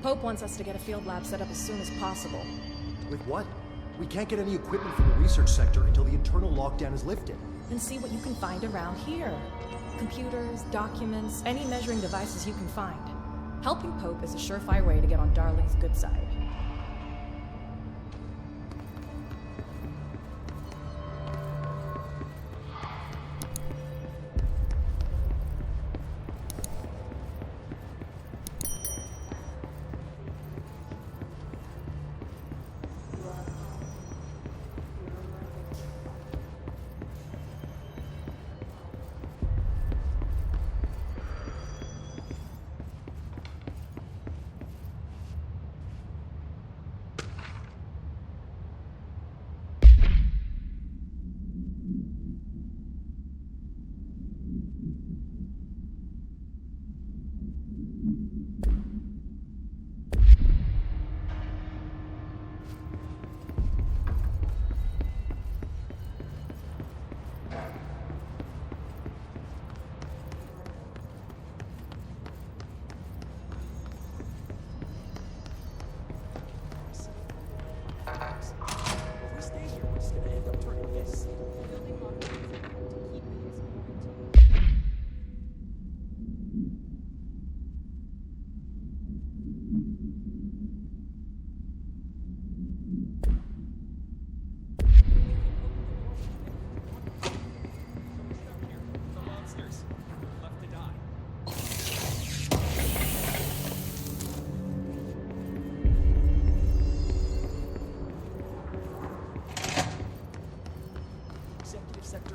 Pope wants us to get a field lab set up as soon as possible. With what? We can't get any equipment from the research sector until the internal lockdown is lifted. And see what you can find around here. Computers, documents, any measuring devices you can find. Helping Pope is a surefire way to get on Darling's good side.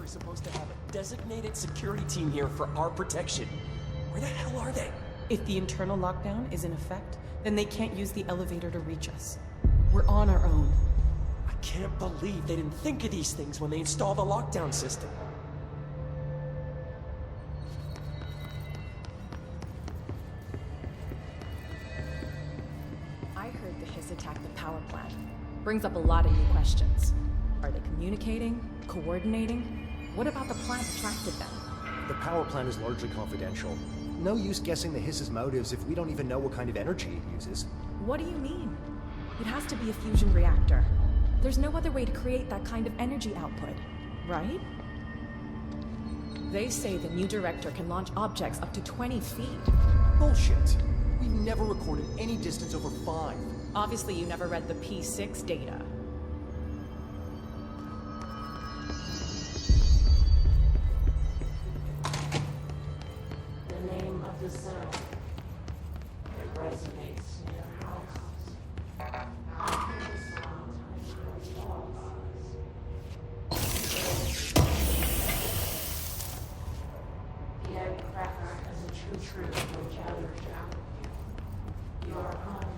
Supposed to have a designated security team here for our protection. Where the hell are they? If the internal lockdown is in effect, then they can't use the elevator to reach us. We're on our own. I can't believe they didn't think of these things when they installed the lockdown system. I heard the Hiss attacked the power plant. Brings up a lot of new questions. Are they communicating? Coordinating? What about the plant attracted them? The power plant is largely confidential. No use guessing the Hiss's motives if we don't even know what kind of energy it uses. What do you mean? It has to be a fusion reactor. There's no other way to create that kind of energy output, right? They say the new director can launch objects up to 20 feet. Bullshit. We've never recorded any distance over 5. Obviously, you never read the P6 data. The sound. It resonates near houses. I hear the sound of walls. The egg cracker has a true from Janitor down. You are home.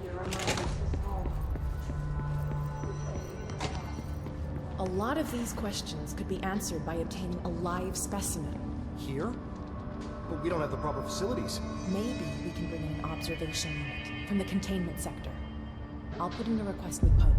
Your reminder is home. A lot of these questions could be answered by obtaining a live specimen. Here? But we don't have the proper facilities. Maybe we can bring in an observation unit from the containment sector. I'll put in a request with Pope.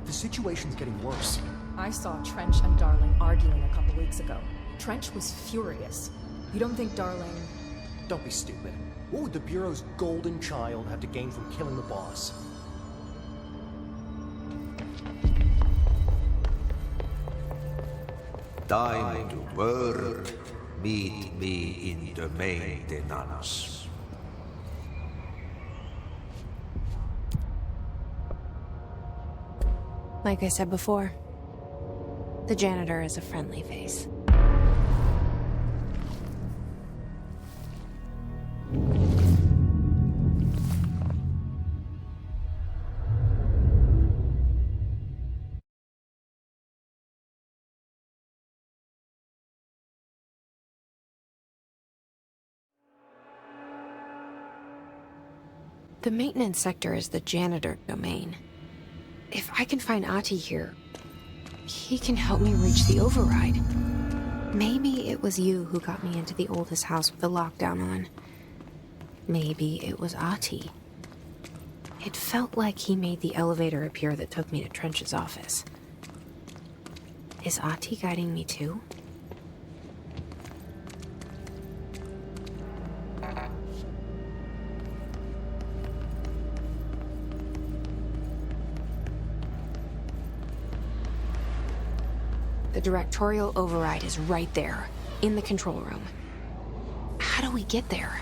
The situation's getting worse. I saw Trench and Darling arguing a couple weeks ago. Trench was furious. You don't think Darling... Don't be stupid. What would the Bureau's golden child have to gain from killing the boss? Time to work. Meet me in the maintenance. Like I said before, the janitor is a friendly face. The maintenance sector is the janitor domain. If I can find Ahti here, he can help me reach the override. Maybe it was you who got me into the oldest house with the lockdown on. Maybe it was Ahti. It felt like he made the elevator appear that took me to Trench's office. Is Ahti guiding me too? The Directorial override is right there, in the control room. How do we get there?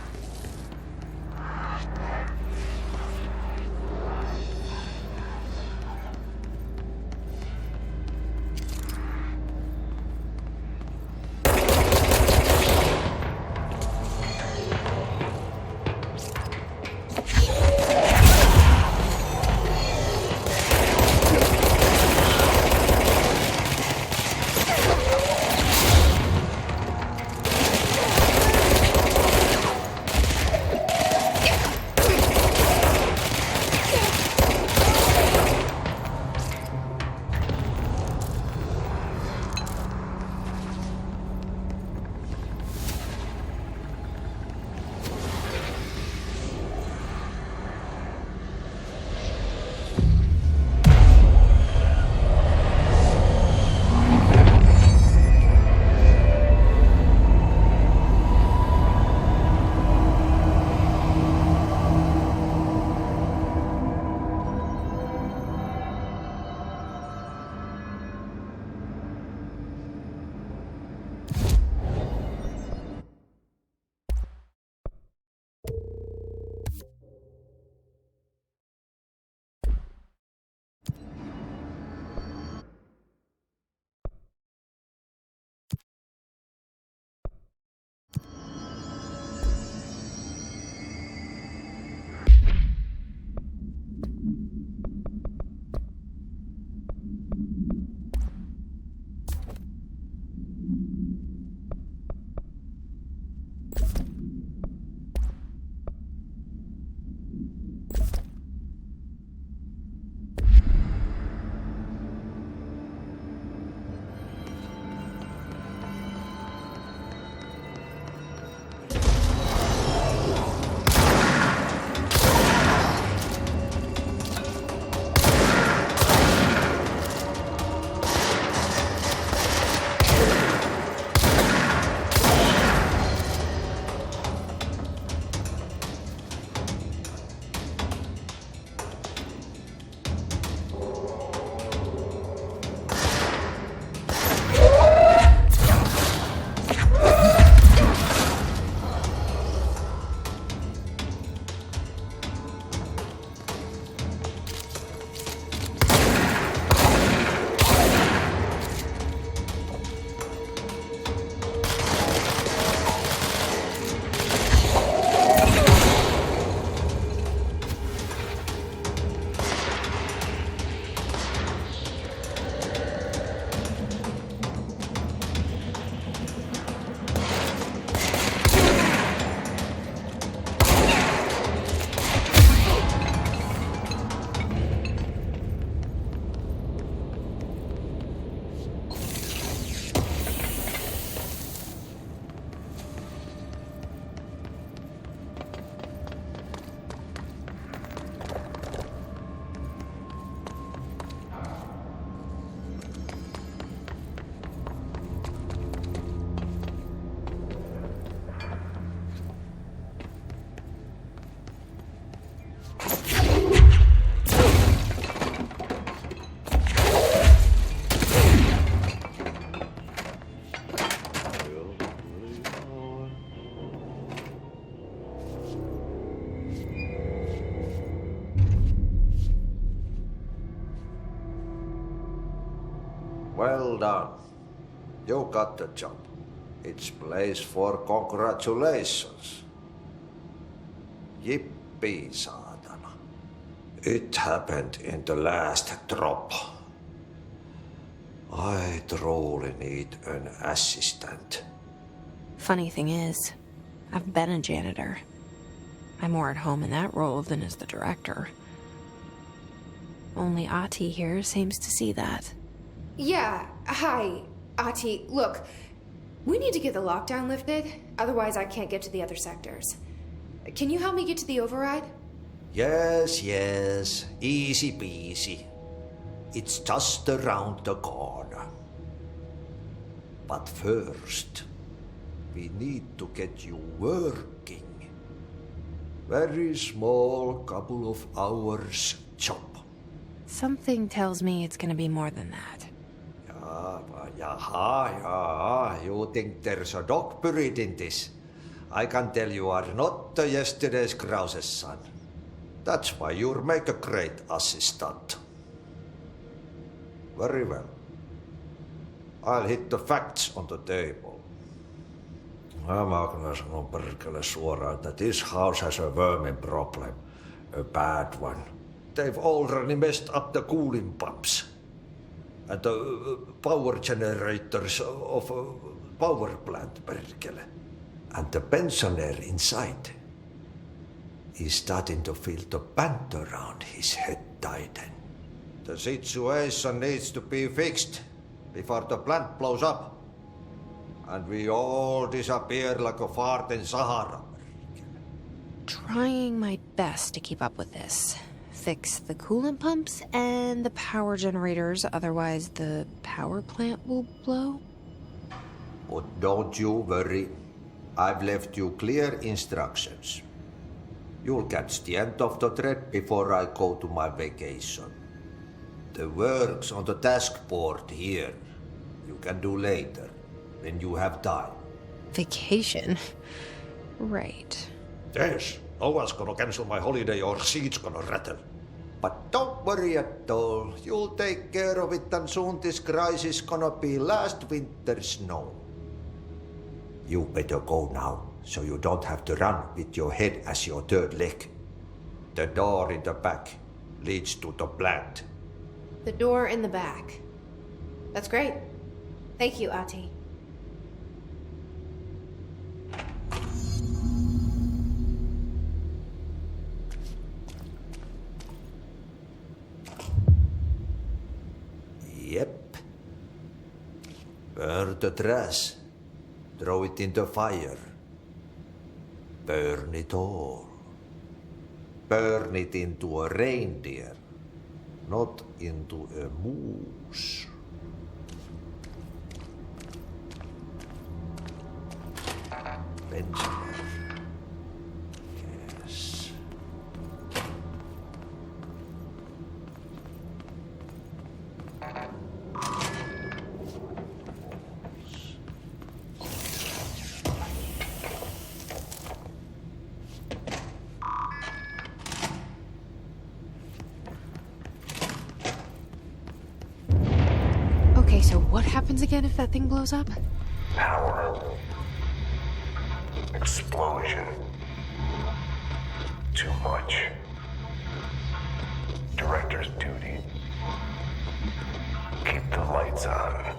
Well done. You got the job. It's place for congratulations. Yippee, saatana. It happened in the last drop. I truly need an assistant. Funny thing is, I've been a janitor. I'm more at home in that role than as the director. Only Ahti here seems to see that. Yeah, hi, Ahti. Look, we need to get the lockdown lifted, otherwise I can't get to the other sectors. Can you help me get to the override? Yes, yes. Easy peasy. It's just around the corner. But first, we need to get you working. Very small, couple of hours job. Something tells me it's gonna be more than that. Yeah. You think there's a dog buried in this? I can tell you are not yesterday's Krause's son. That's why you'll make a great assistant. Very well. I'll hit the facts on the table. Mä kyllä sanon perkele suoraan, että this house has a vermin problem. A bad one. They've already messed up the cooling pumps. And the power generators of a power plant, perkele. And the pensioner inside is starting to feel the band around his head tighten. The situation needs to be fixed before the plant blows up. And we all disappear like a fart in Sahara. Trying my best to keep up with this. Fix the coolant pumps and the power generators, otherwise the power plant will blow. But don't you worry. I've left you clear instructions. You'll catch the end of the thread before I go to my vacation. The work's on the task board here. You can do later, when you have time. Vacation? Right. Yes, no one's gonna cancel my holiday or seat's gonna rattle. But don't worry at all. You'll take care of it and soon this crisis gonna be last winter's snow. You better go now, so you don't have to run with your head as your third leg. The door in the back leads to the plant. The door in the back. That's great. Thank you, Ahti. Yep. Burn the trash. Throw it in the fire. Burn it all. Burn it into a reindeer, not into a moose. Pensioner. Yes. Okay, so what happens again if that thing blows up? Power. Explosion. Too much. Director's duty. Keep the lights on.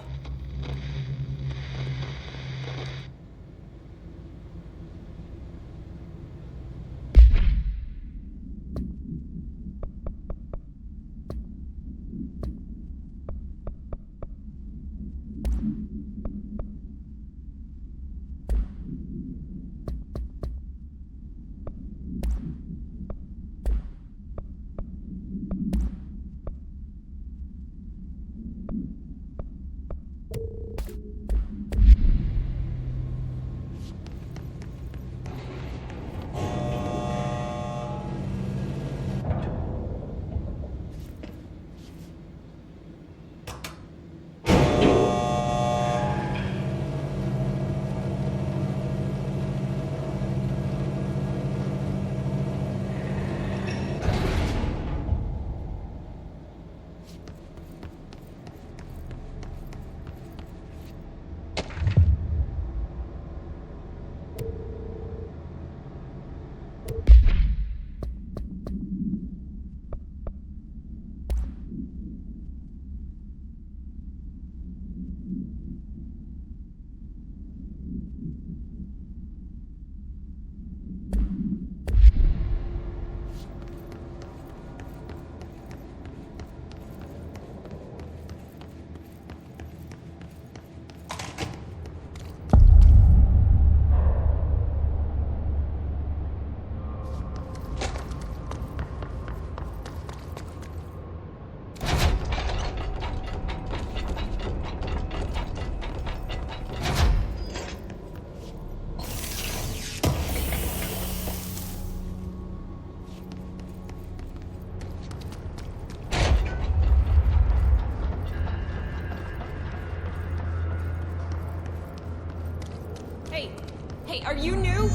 Hey, are you new?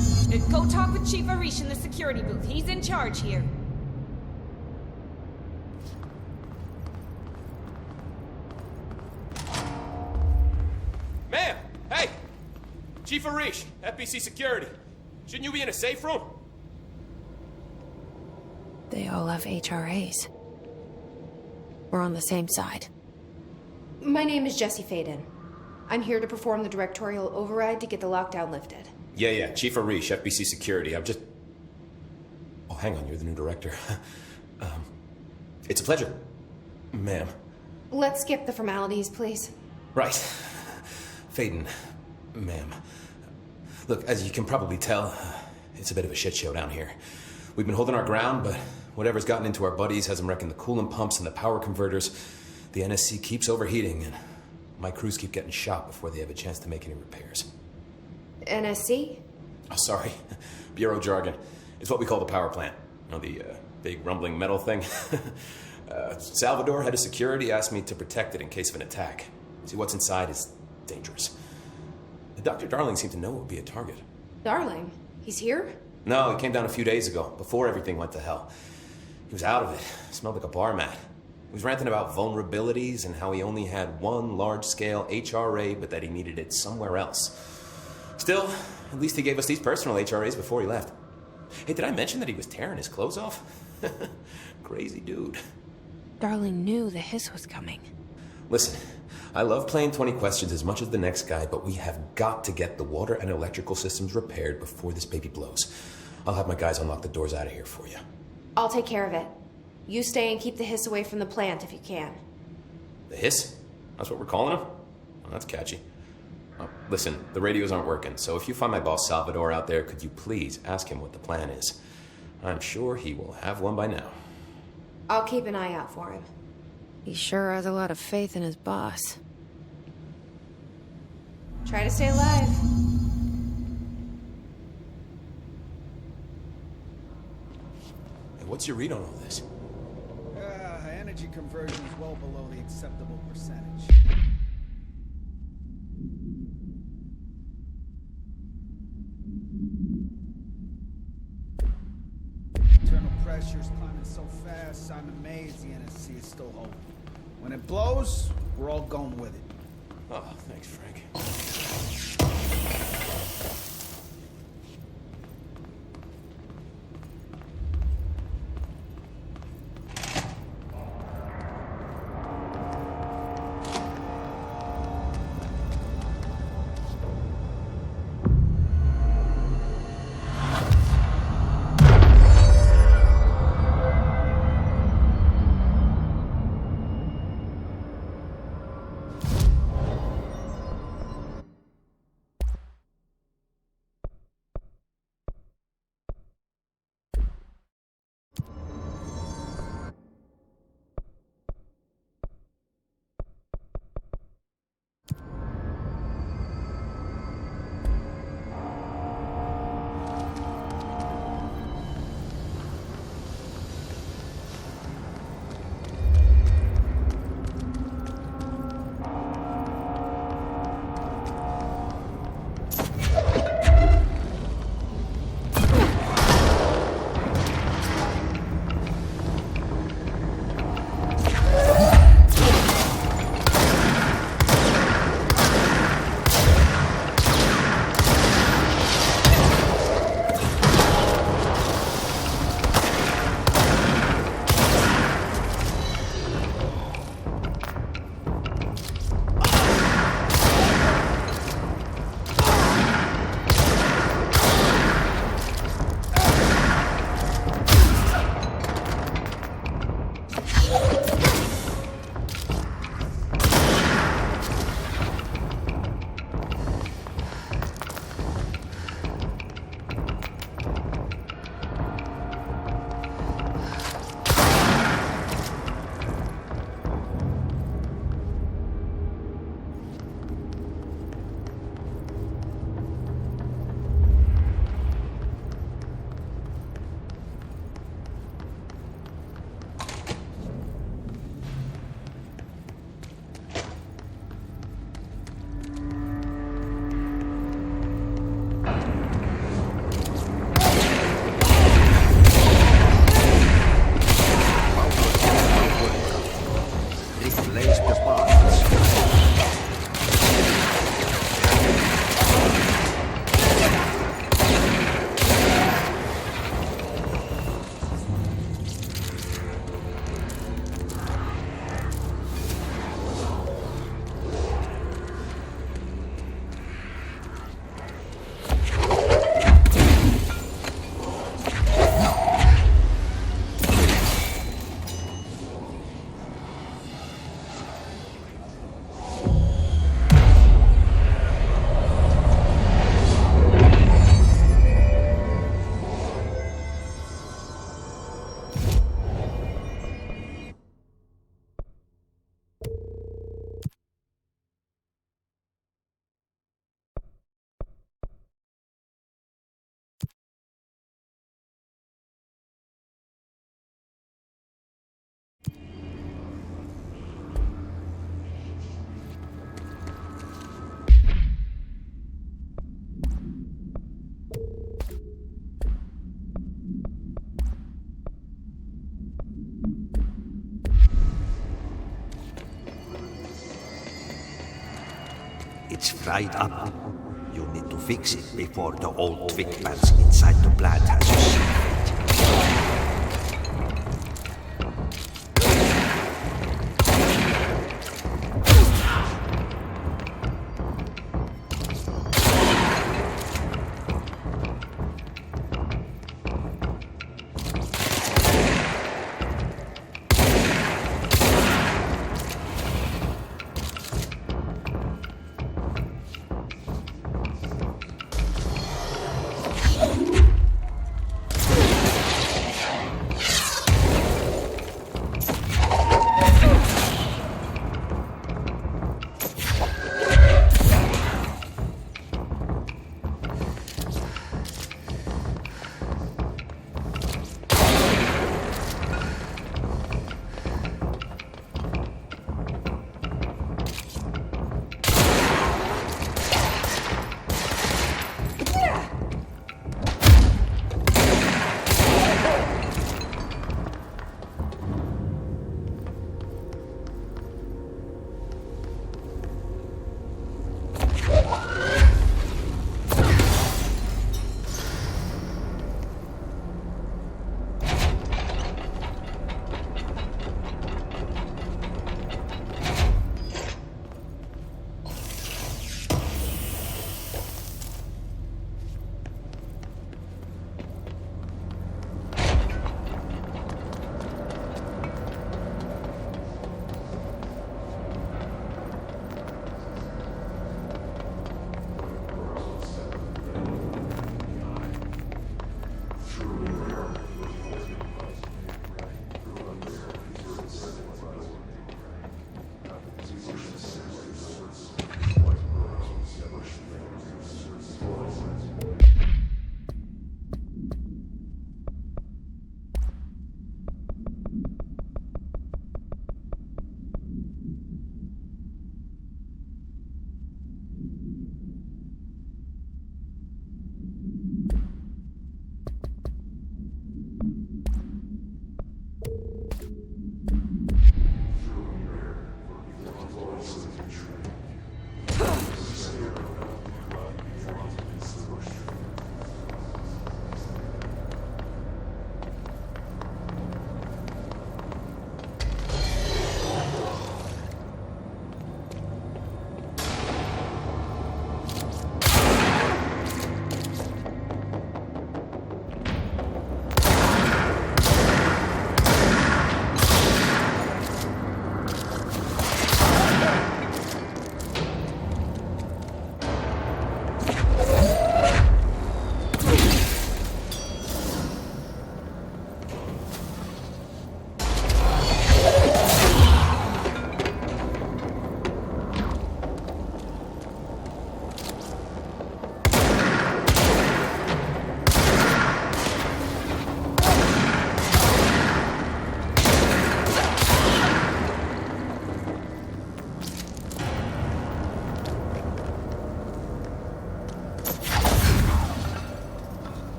Go talk with Chief Arish in the security booth. He's in charge here. Ma'am! Hey! Chief Arish, FBC Security. Shouldn't you be in a safe room? They all have HRAs. We're on the same side. My name is Jesse Faden. I'm here to perform the directorial override to get the lockdown lifted. Yeah, Chief Arish, FBC Security. I'm just... Oh, hang on, you're the new director. It's a pleasure, ma'am. Let's skip the formalities, please. Right. Faden, ma'am. Look, as you can probably tell, it's a bit of a shit show down here. We've been holding our ground, but whatever's gotten into our buddies has them wrecking the coolant pumps and the power converters. The NSC keeps overheating, and my crews keep getting shot before they have a chance to make any repairs. NSC? Oh, sorry. Bureau jargon. It's what we call the power plant. You know, the big rumbling metal thing? Salvador, head of security, asked me to protect it in case of an attack. See, what's inside is dangerous. Dr. Darling seemed to know it would be a target. Darling? He's here? No, he came down a few days ago, before everything went to hell. He was out of it. Smelled like a bar mat. He was ranting about vulnerabilities and how he only had one large-scale HRA, but that he needed it somewhere else. Still, at least he gave us these personal HRAs before he left. Hey, did I mention that he was tearing his clothes off? Crazy dude. Darling knew the hiss was coming. Listen, I love playing 20 questions as much as the next guy, but we have got to get the water and electrical systems repaired before this baby blows. I'll have my guys unlock the doors out of here for you. I'll take care of it. You stay and keep the hiss away from the plant if you can. The hiss? That's what we're calling him? Well, that's catchy. Listen, the radios aren't working, so if you find my boss Salvador out there, could you please ask him what the plan is? I'm sure he will have one by now. I'll keep an eye out for him. He sure has a lot of faith in his boss. Try to stay alive. Hey, what's your read on all this? Energy conversion is well below the acceptable percentage. Internal pressure's climbing so fast, I'm amazed the NSC is still holding. When it blows, we're all going with it. Oh, thanks, Frank. It's fried up. You need to fix it before the old twig pants inside the plant has a secret.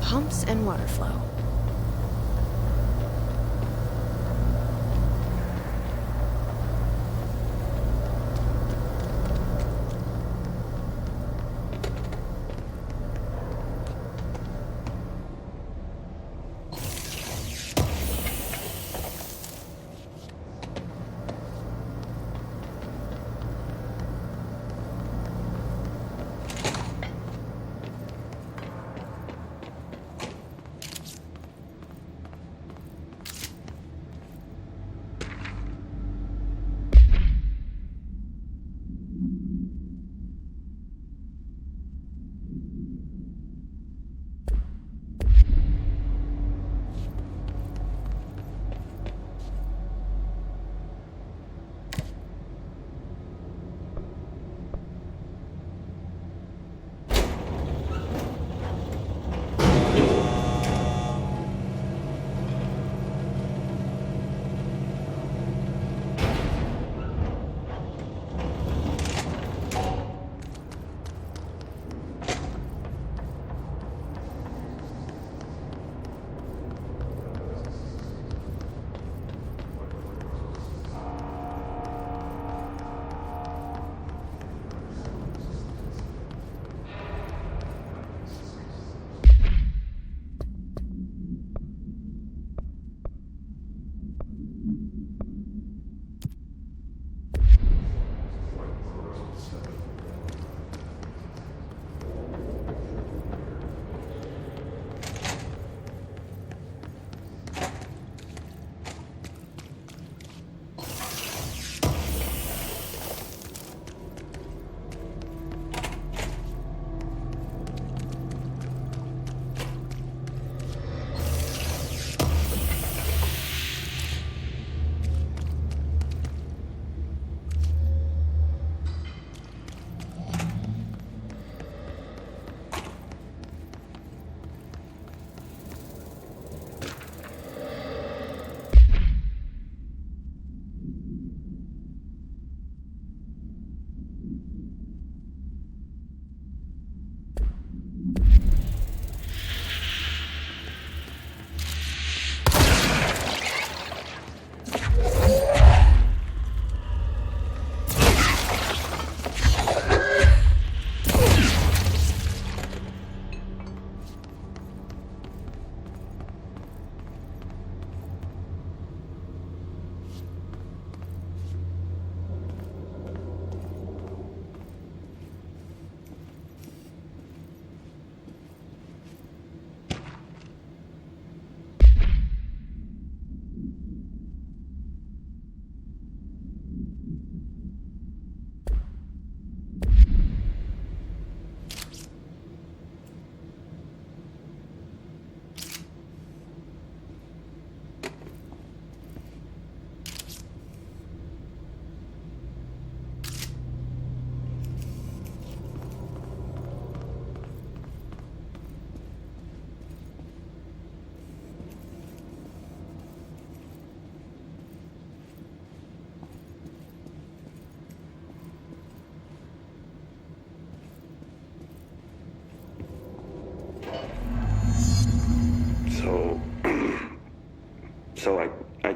Pumps and water flow.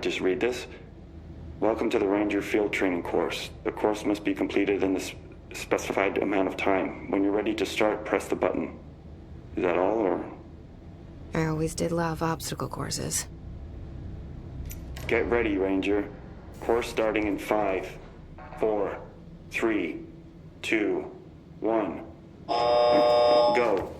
just read this? Welcome to the Ranger Field Training course. The course must be completed in the specified amount of time. When you're ready to start, press the button. Is that all, or? I always did love obstacle courses. Get ready, Ranger. Course starting in 5, 4, 3, 2, 1. Go.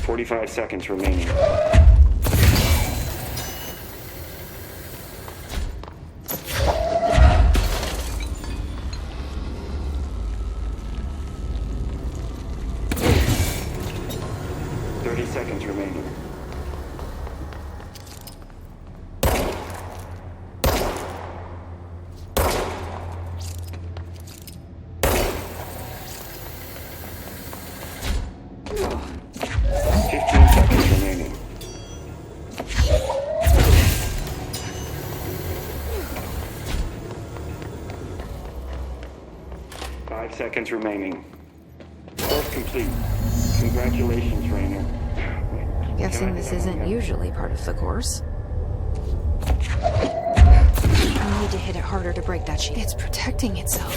"45 seconds remaining. Seconds remaining. Seconds remaining. Course complete. Congratulations, Rainer. Guessing this isn't usually part of the course. I need to hit it harder to break that sheet. It's protecting itself.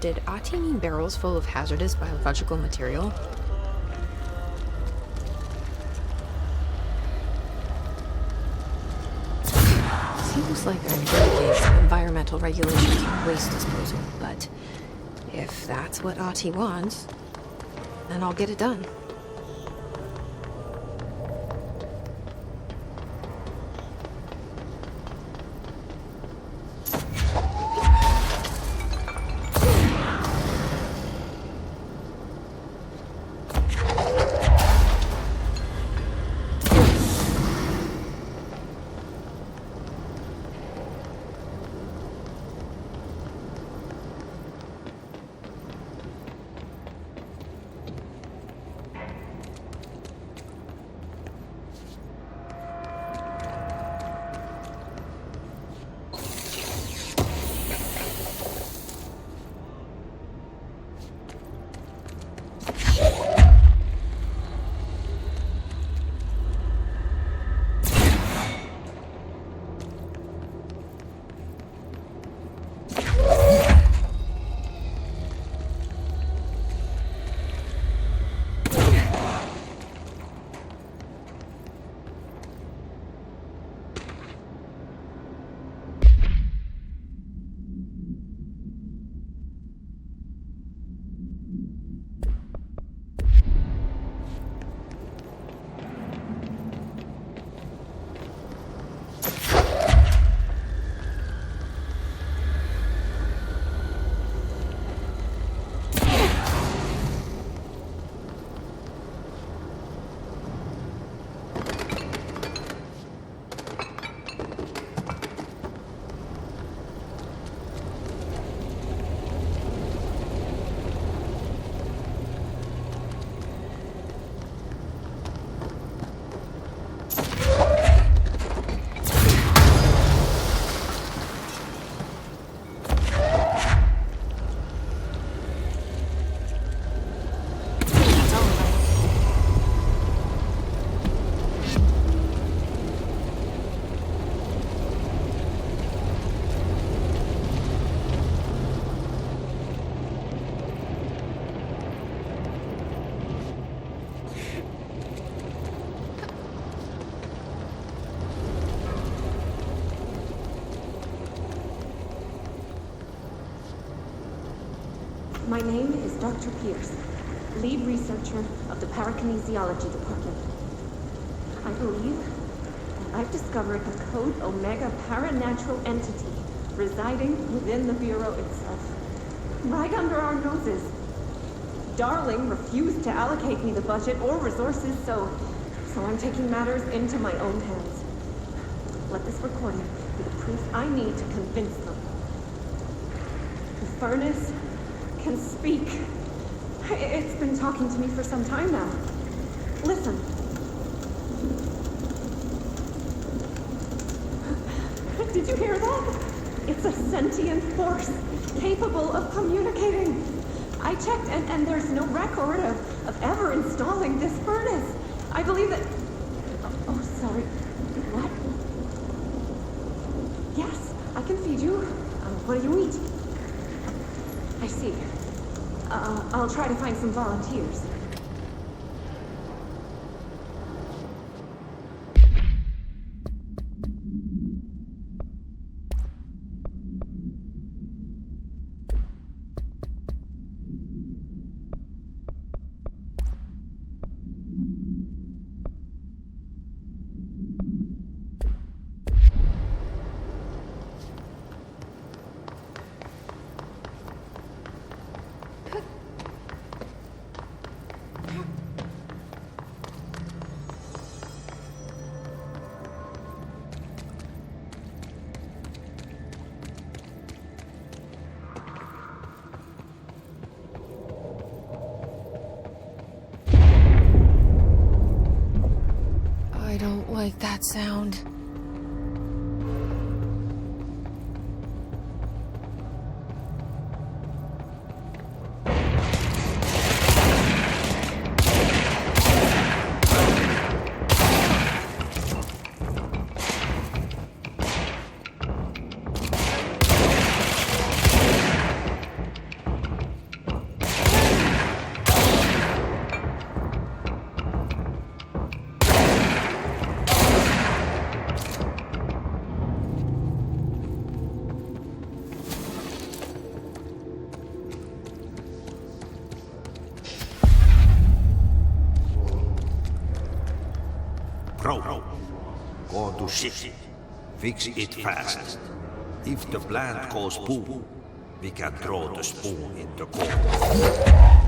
did Ahti need barrels full of hazardous biological material? Seems like I'm against environmental regulations on waste disposal, but if that's what Ahti wants, then I'll get it done. My name is Dr. Pierce, lead researcher of the Parakinesiology Department. I believe that I've discovered a Code Omega paranatural entity residing within the Bureau itself, right under our noses. Darling refused to allocate me the budget or resources, so I'm taking matters into my own hands. Let this recording be the proof I need to convince them. The furnace can speak. It's been talking to me for some time now. Listen. Did you hear that? It's a sentient force capable of communicating. I checked and there's no record of ever installing this furnace. I believe that... Oh, sorry. What? Yes, I can feed you. What do you eat? I see. I'll try to find some volunteers. I don't like that sound. shit. Fix it fast. If the plant goes boom, we can throw the spoon in the corner.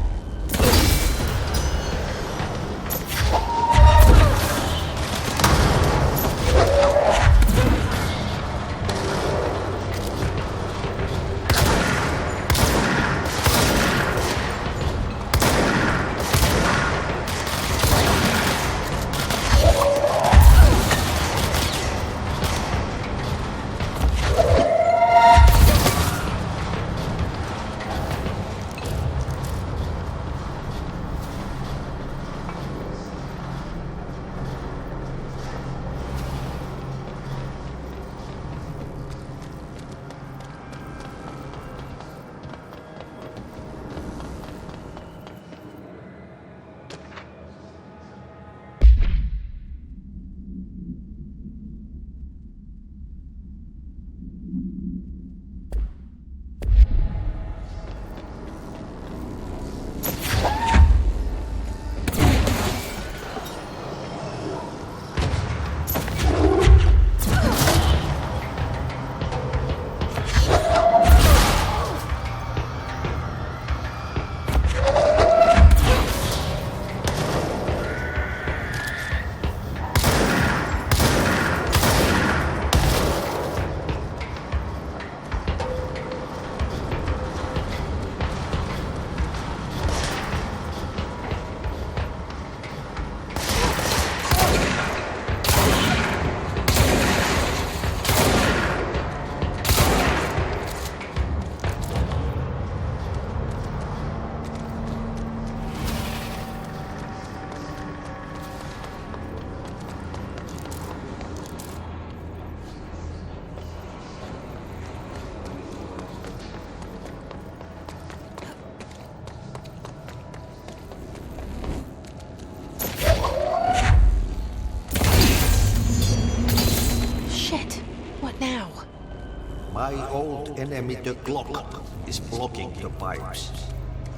My old enemy, the clock, is blocking the pipes.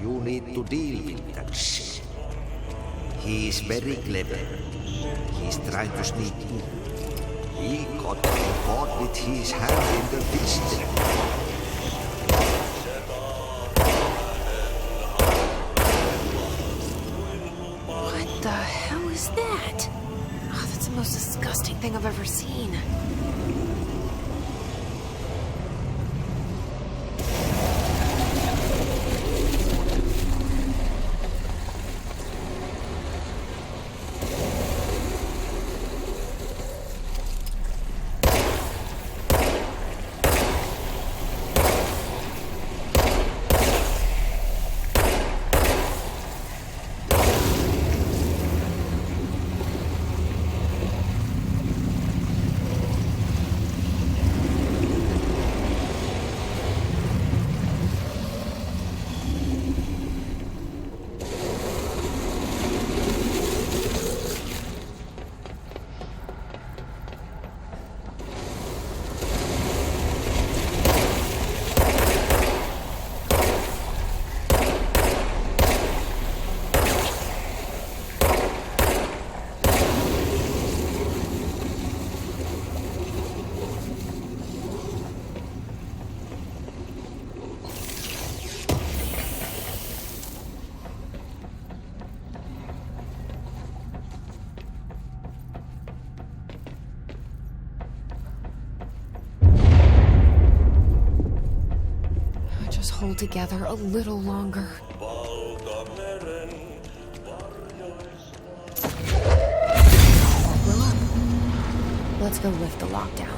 You need to deal with that shit. He is very clever. He's trying to sneak in. He got caught with his hand in the pistol. What the hell is that? Oh, that's the most disgusting thing I've ever seen. Hold together a little longer. We're up. Let's go lift the lockdown.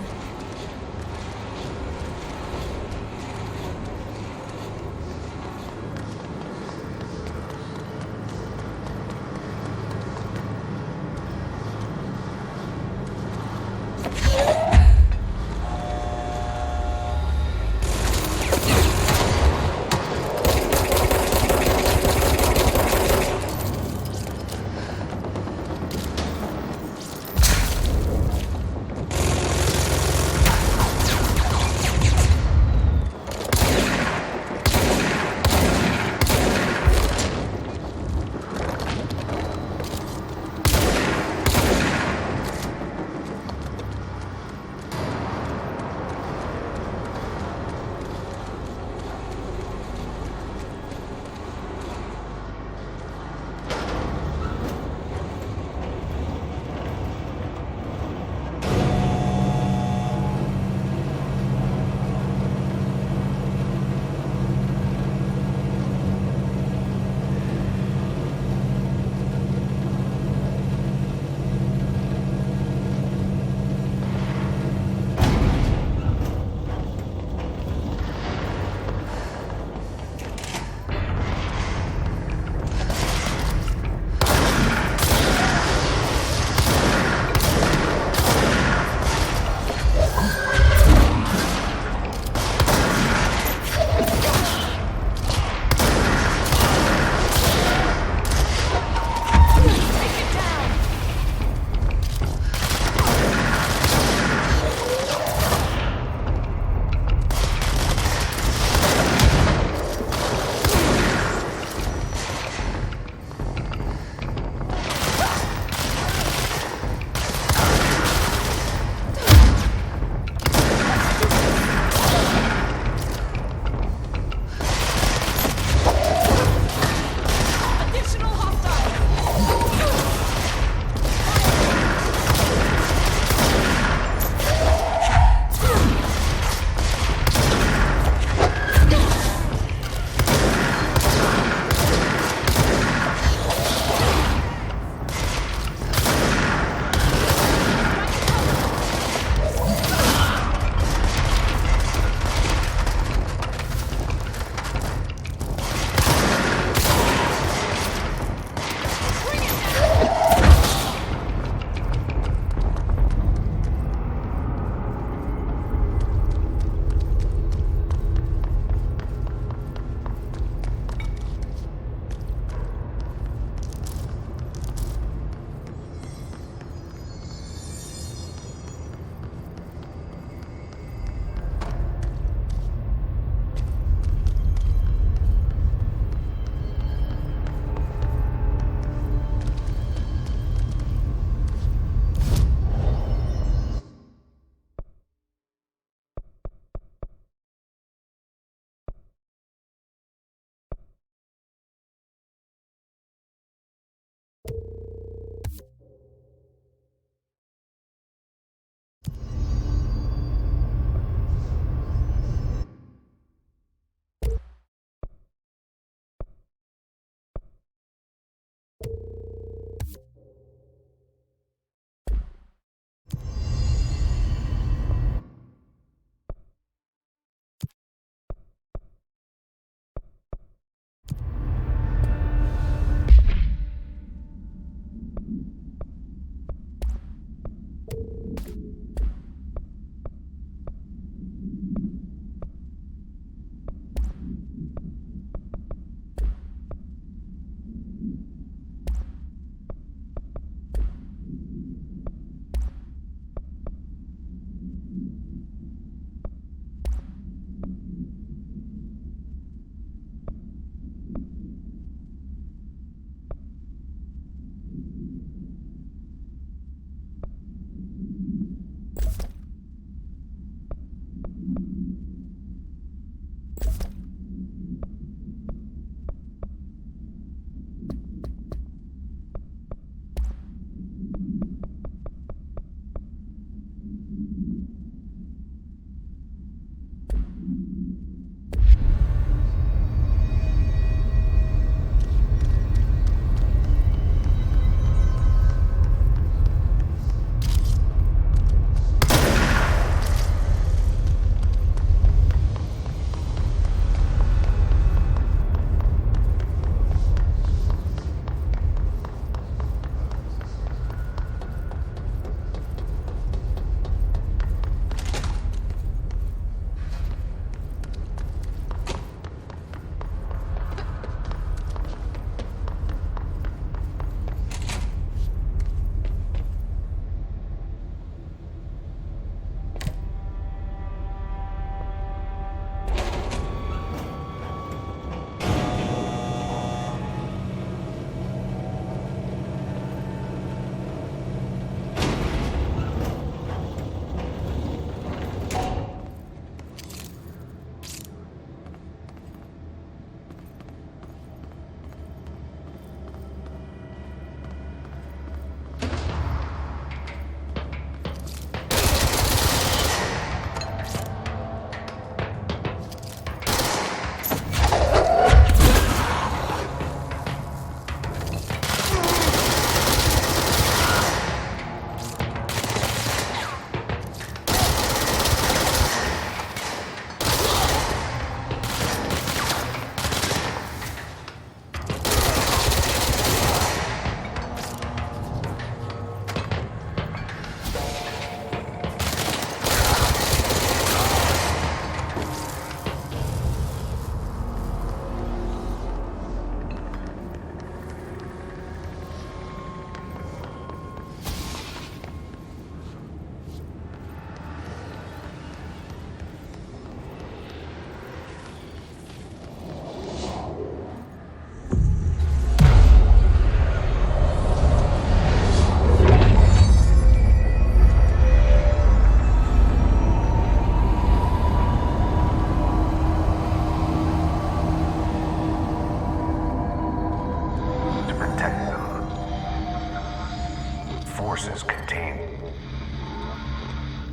sources contain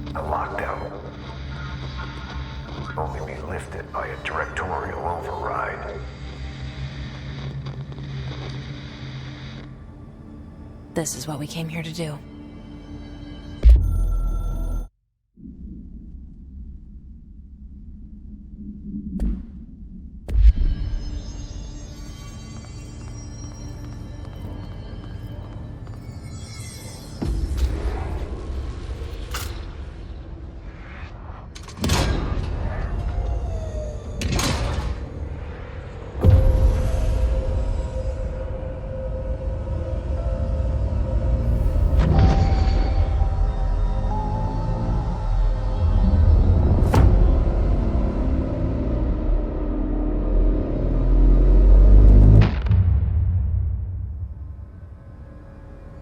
a lockdown. Can only be lifted by a directorial override. This is what we came here to do.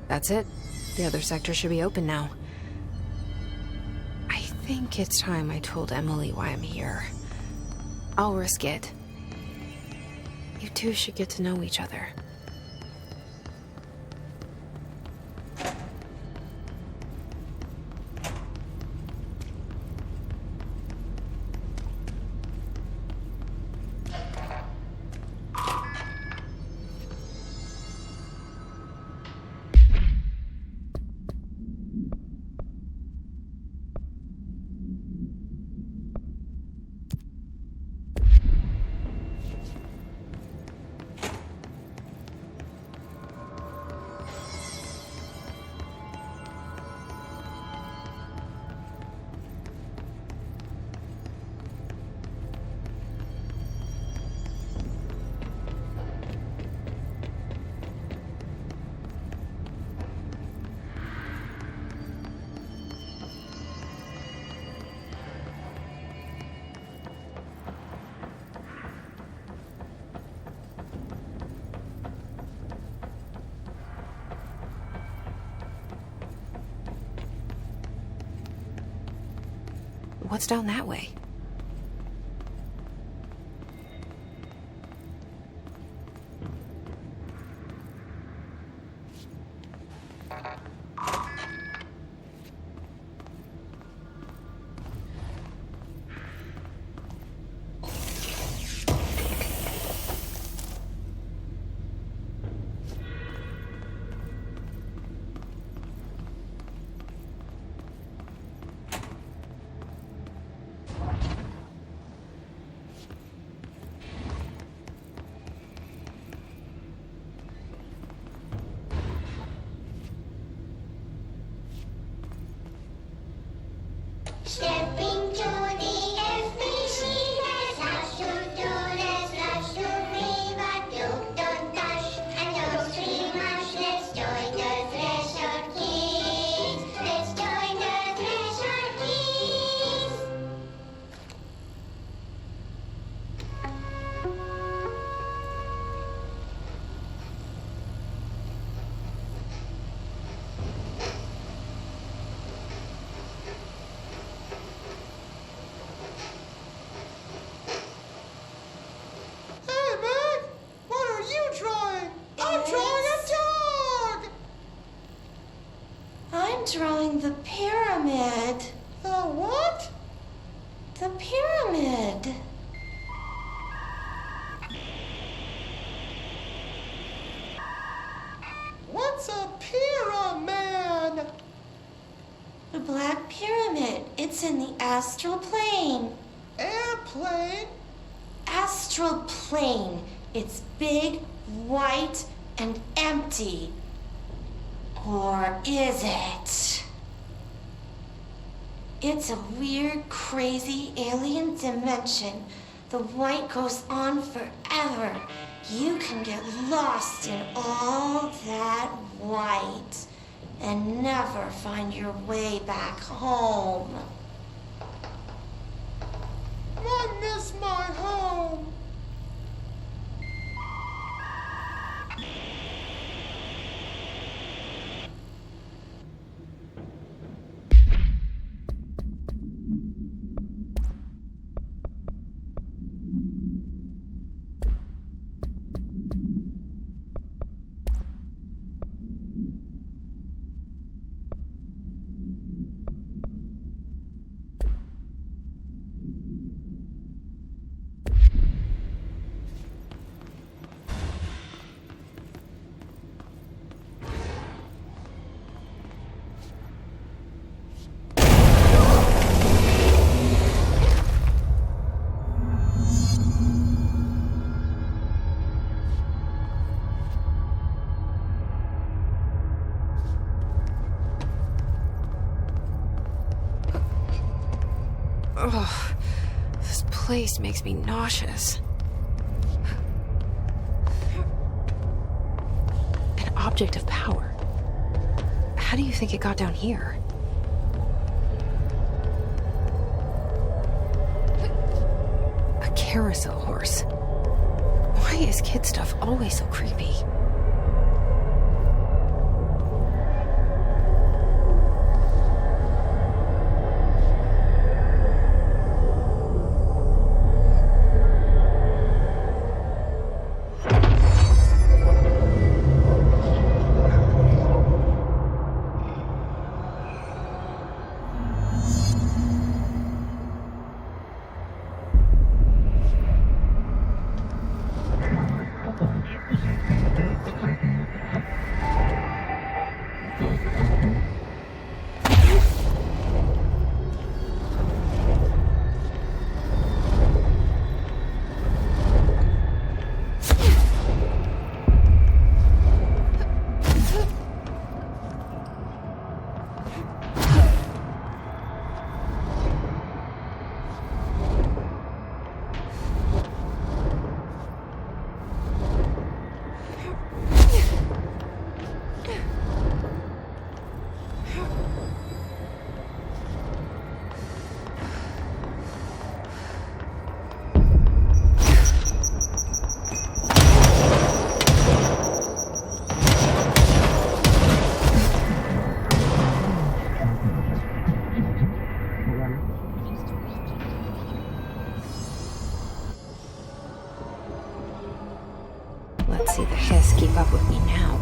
That's it. The other sector should be open now. I think it's time I told Emily why I'm here. I'll risk it. You two should get to know each other. What's down that way? Stepping to the FBC, there's lots to do, there's lots to read, but you don't touch, and don't scream much. Let's join the Threshold Kids. Let's join the Threshold Kids. I'm drawing the pyramid. The what? The pyramid. What's a pyramid? The Black Pyramid. It's in the Astral Plane. Airplane? Astral Plane. It's big, white, and empty. Or is it? It's a weird, crazy alien dimension. The white goes on forever. You can get lost in all that white and never find your way back home. I miss my home. Ugh, this place makes me nauseous. An object of power. How do you think it got down here? A carousel horse. Why is kid stuff always so creepy? Let's see the Hiss keep up with me now.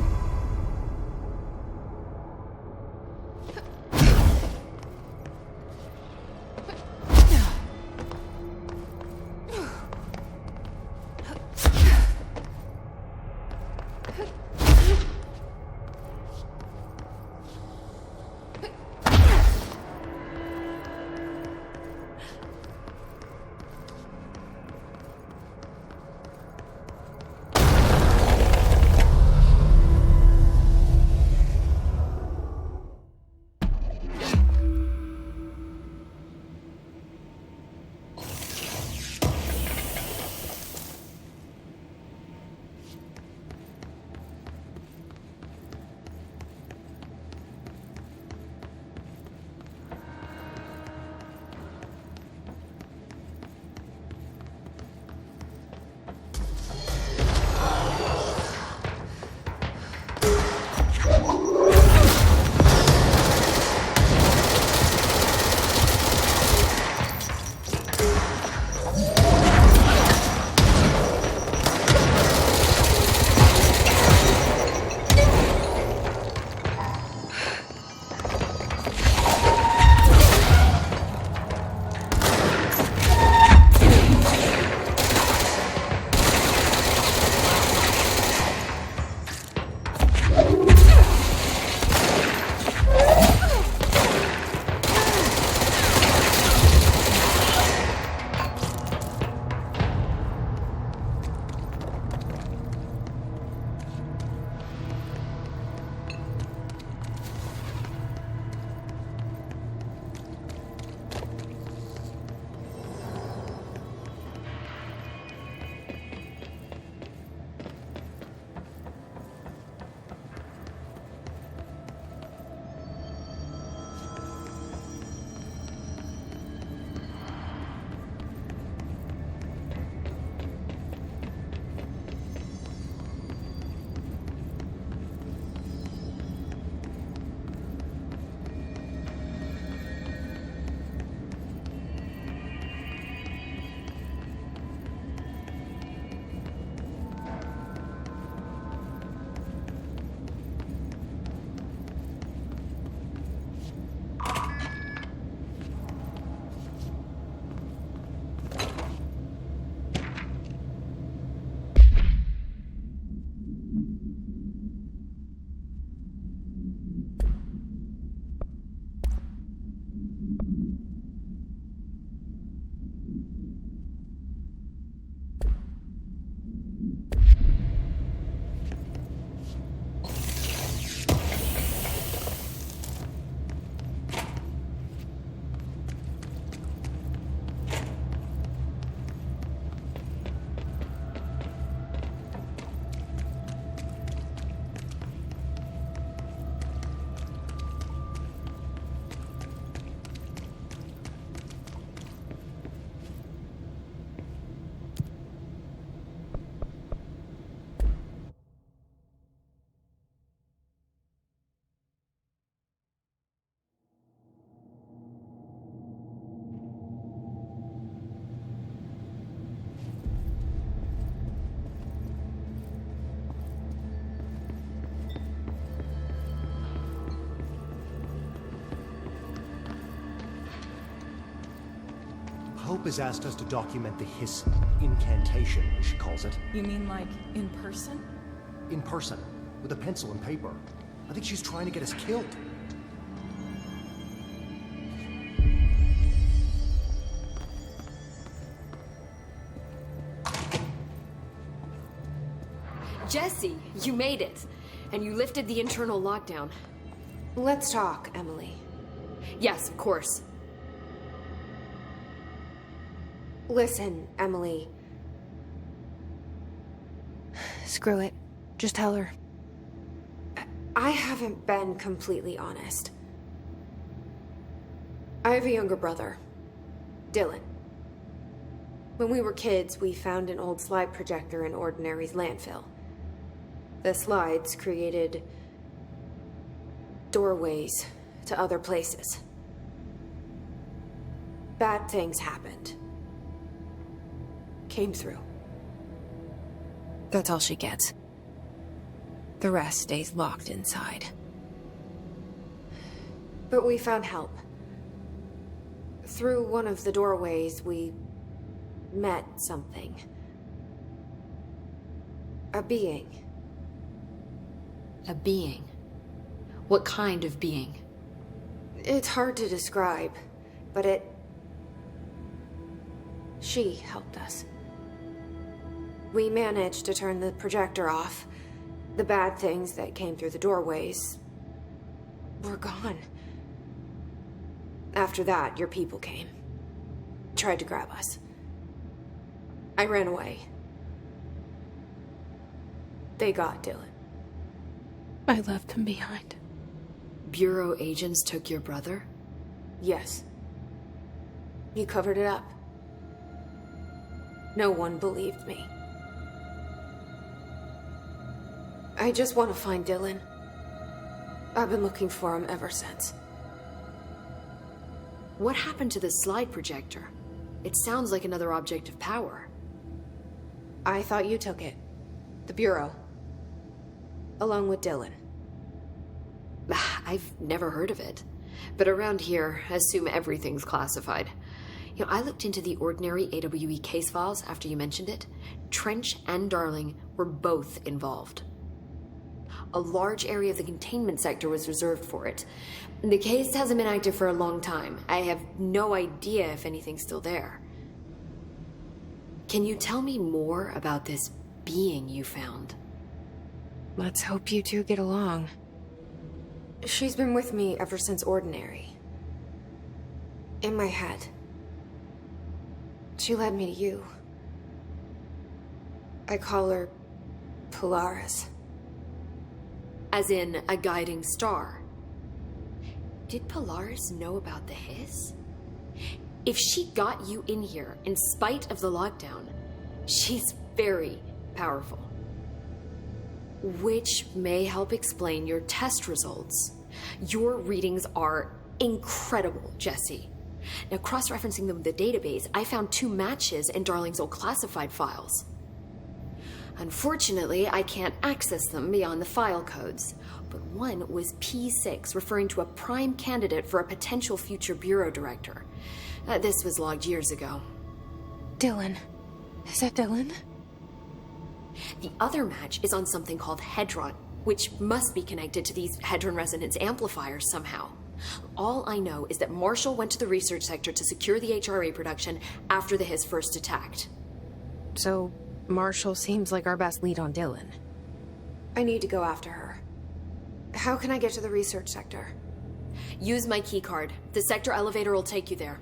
Pope has asked us to document the hiss incantation, as she calls it. You mean like in person? In person, with a pencil and paper. I think she's trying to get us killed. Jesse, you made it. And you lifted the internal lockdown. Let's talk, Emily. Yes, of course. Listen, Emily. Screw it. Just tell her. I haven't been completely honest. I have a younger brother, Dylan. When we were kids, we found an old slide projector in Ordinary's landfill. The slides created doorways to other places. Bad things happened. Came through. That's all she gets. The rest stays locked inside. But we found help. Through one of the doorways, we met something. A being. A being? What kind of being? It's hard to describe, but she helped us. We managed to turn the projector off. The bad things that came through the doorways were gone. After that, your people came. Tried to grab us. I ran away. They got Dylan. I left him behind. Bureau agents took your brother? Yes. You covered it up. No one believed me. I just want to find Dylan. I've been looking for him ever since. What happened to the slide projector? It sounds like another object of power. I thought you took it. The Bureau. Along with Dylan. I've never heard of it. But around here, I assume everything's classified. You know, I looked into the Ordinary AWE case files after you mentioned it. Trench and Darling were both involved. A large area of the containment sector was reserved for it. The case hasn't been active for a long time. I have no idea if anything's still there. Can you tell me more about this being you found? Let's hope you two get along. She's been with me ever since Ordinary. In my head. She led me to you. I call her Polaris. As in a guiding star. Did Polaris know about the hiss? If she got you in here in spite of the lockdown, she's very powerful. Which may help explain your test results. Your readings are incredible, Jesse. Now, cross-referencing them with the database, I found 2 matches in Darling's old classified files. Unfortunately, I can't access them beyond the file codes, but one was P6, referring to a prime candidate for a potential future bureau director. This was logged years ago. Dylan. Is that Dylan? The other match is on something called Hedron, which must be connected to these Hedron resonance amplifiers somehow. All I know is that Marshall went to the research sector to secure the HRA production after the hiss first attacked. So, Marshall seems like our best lead on Dylan. I need to go after her. How can I get to the research sector? Use my keycard. The sector elevator will take you there.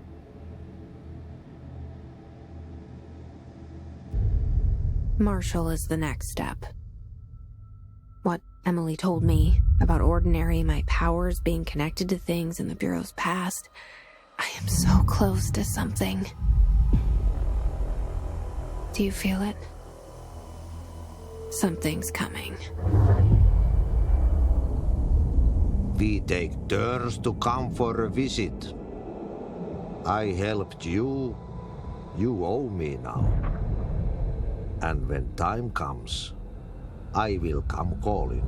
Marshall is the next step. What Emily told me about Ordinary, my powers being connected to things in the Bureau's past, I am so close to something. Do you feel it? Something's coming. We take turns to come for a visit. I helped you. You owe me now. And when time comes, I will come calling.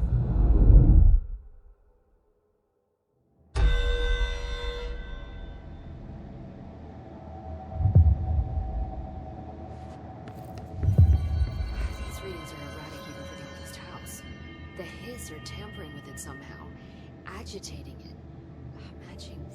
hiss or tampering with it somehow, agitating it, matching